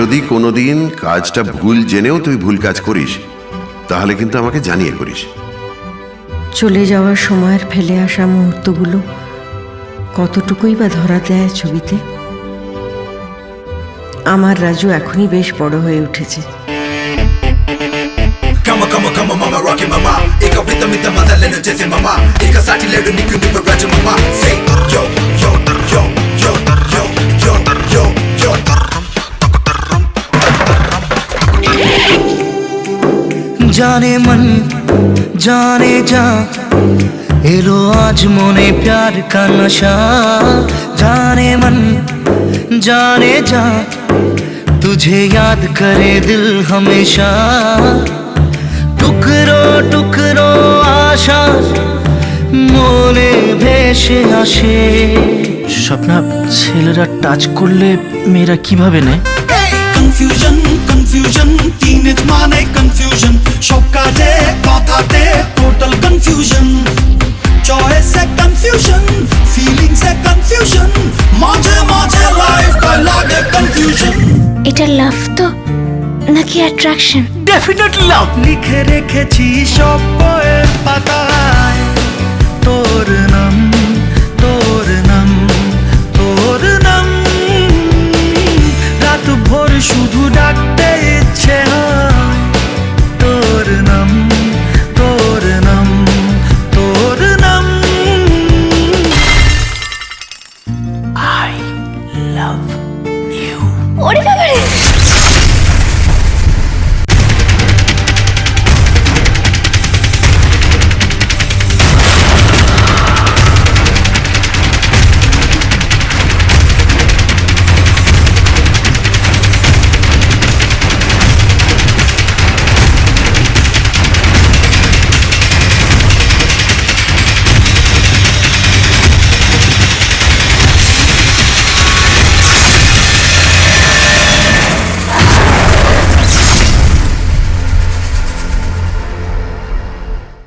যদি কোনোদিন কাজটা ভুল জেনেও তুই ভুল কাজ করিস তাহলে কিন্তু আমাকে জানিয়ে করিস। চলে যাওয়ার সময়ের ফেলে আসা মুহূর্তগুলো কতটুকুই বা ধরা দেয় ছবিতে। আমার রাজু এখনই বেশ বড় হয়ে উঠেছে। Come on, come on, come on, mama, rock it, mama. Ika with the mother, let her chase mama. Ika sati let her niku niku raja, mama. Say yo, yo, yo, yo, yo, yo, yo, yo. जाने मन जाने जा yellow आज मोने प्यार का नशा। जाने मन जाने जा तुझे याद करे दिल हमेशा। टुकरो टुकरो आशा मोने भेसे आशे। স্বপ্না, ছেলেরা টাচ করলে মেয়েরা কিভাবে নেয়? Confusion, confusion, teenage mane confusion. Shokkate, kothate, total confusion. Choice se confusion, feeling se confusion. Maje maje life ka lage confusion. এটা লাভ তো নাকি অ্যাট্রাকশন? डेफिनेटली लव लिखे रेखेছি সব বইয়ের পাতা।